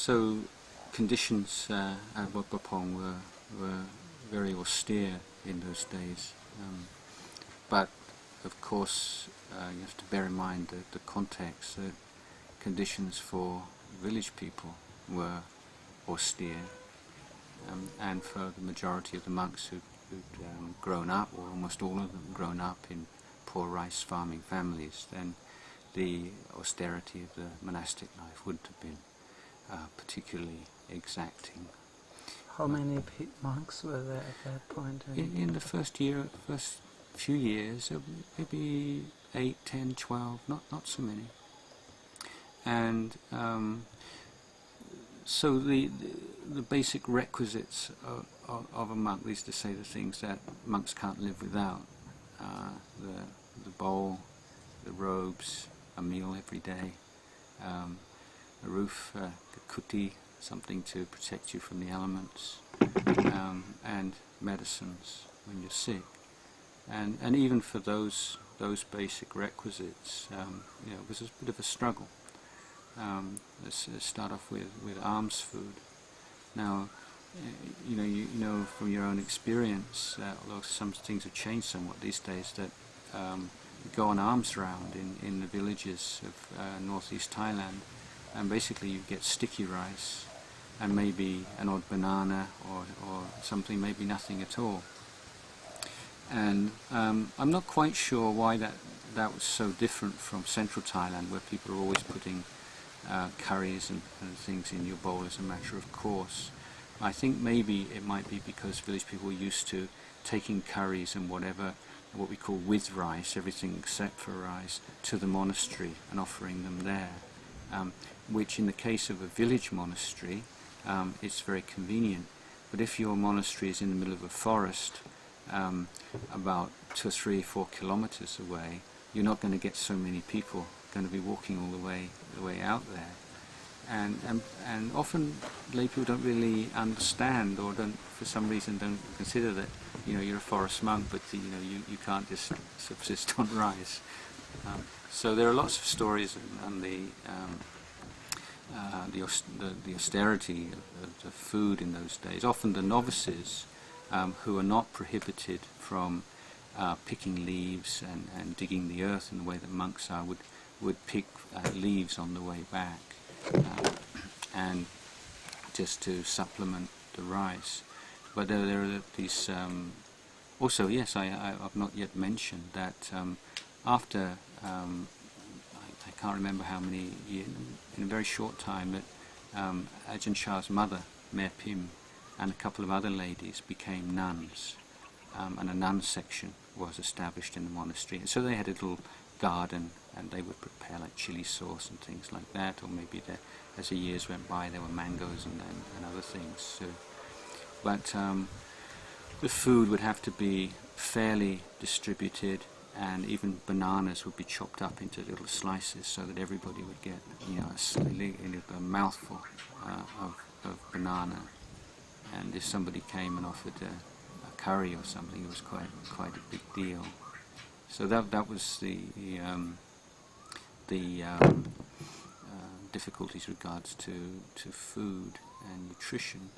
So conditions at Wat Pah Pong were very austere in those days, but of course you have to bear in mind the context, that conditions for village people were austere, and for the majority of the monks who'd grown up, or almost all of them grown up in poor rice farming families, then the austerity of the monastic life wouldn't have been particularly exacting. How many monks were there at that point? In the first few years, maybe 8, 10, 12, not so many. And so the basic requisites of a monk, these to say the things that monks can't live without: the bowl, the robes, a meal every day, a roof, a kuti, something to protect you from the elements, and medicines when you're sick. And even for those basic requisites, it was a bit of a struggle. Let's start off with alms food. Now, you know from your own experience, although some things have changed somewhat these days, that you go on alms round in the villages of northeast Thailand, and basically you get sticky rice and maybe an odd banana or something, maybe nothing at all. And I'm not quite sure why that was so different from central Thailand, where people are always putting curries and things in your bowl as a matter of course. I think maybe it might be because village people were used to taking curries and what we call with rice, everything except for rice, to the monastery and offering them there, which in the case of a village monastery, it's very convenient. But if your monastery is in the middle of a forest, about 2 or 3 or 4 kilometers away, you're not going to get so many people going to be walking all the way out there, and often lay people don't really understand, or for some reason don't consider that you're a forest monk, but you can't just subsist on rice. So there are lots of stories on the austerity of the food in those days. Often the novices, who are not prohibited from picking leaves and digging the earth in the way that monks are, would pick leaves on the way back, and just to supplement the rice. But there are these. Also, yes, I've not yet mentioned that after I can't remember how many years, in a very short time, that Ajahn Chah's mother, Mare Pim, and a couple of other ladies became nuns, and a nun section was established in the monastery. And so they had a little garden, and they would prepare like chili sauce and things like that, or maybe as the years went by there were mangoes and other things too. But the food would have to be fairly distributed, and even bananas would be chopped up into little slices so that everybody would get a mouthful of banana. And if somebody came and offered a curry or something, it was quite a big deal. So that was the difficulties regards to food and nutrition.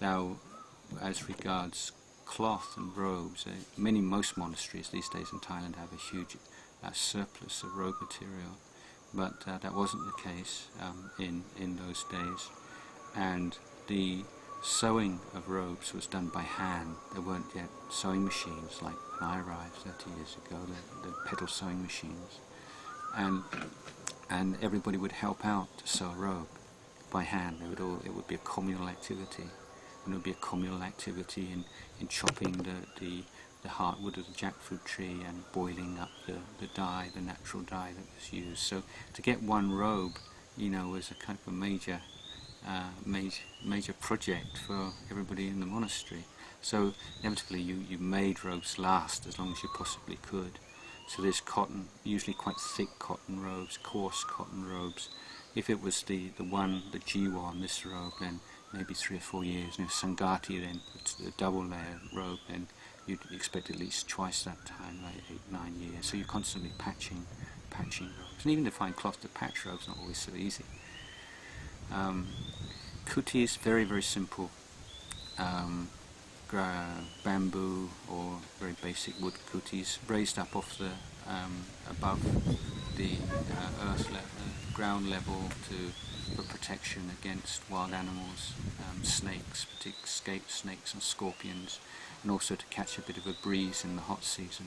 Now, as regards cloth and robes, most monasteries these days in Thailand have a huge surplus of robe material, but that wasn't the case in those days. And the sewing of robes was done by hand. There weren't yet sewing machines like when I arrived 30 years ago, the pedal sewing machines. And everybody would help out to sew a robe by hand. It would be a communal activity. And there would be a communal activity in chopping the heartwood of the jackfruit tree and boiling up the dye, the natural dye that was used. So to get one robe, was a kind of a major project for everybody in the monastery. So inevitably you made robes last as long as you possibly could. So there's cotton, usually quite thick cotton robes, coarse cotton robes. If it was the jiwa on this robe, then maybe 3 or 4 years. And if Sangati, then the double layer robe, then you'd expect at least twice that time, like 8, 9 years. So you're constantly patching robes. And even to find cloth to patch robes is not always so easy. Kutis, very, very simple. Bamboo or very basic wood kutis, raised up off the above the ground level for protection against wild animals, snakes, particularly snakes and scorpions, and also to catch a bit of a breeze in the hot season.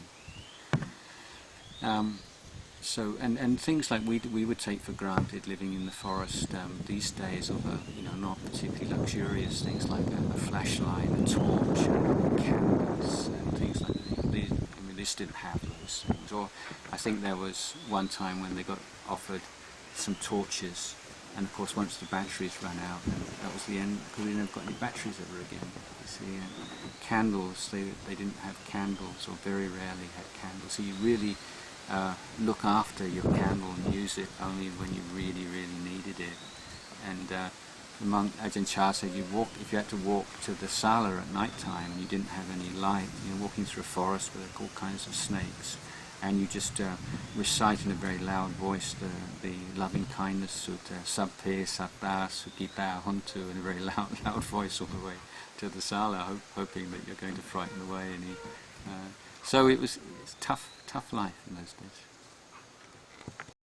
So and things like we would take for granted living in the forest these days, of not particularly luxurious things like a flashlight, a torch, and candles, and things like that. This didn't have those things. Or I think there was one time when they got offered some torches, and of course once the batteries ran out, that was the end, because we never got any batteries ever again. You see, candles, they didn't have candles, or very rarely had candles. So you really look after your candle and use it only when you really, really needed it. And the monk Ajahn Chah said, if you had to walk to the sala at night time and you didn't have any light, you're walking through a forest with all kinds of snakes, and you just recite in a very loud voice the loving kindness sutta, Sabbe Satta Sukita Hontu, in a very loud voice all the way to the sala, hoping that you're going to frighten away any. So it's tough life in those days.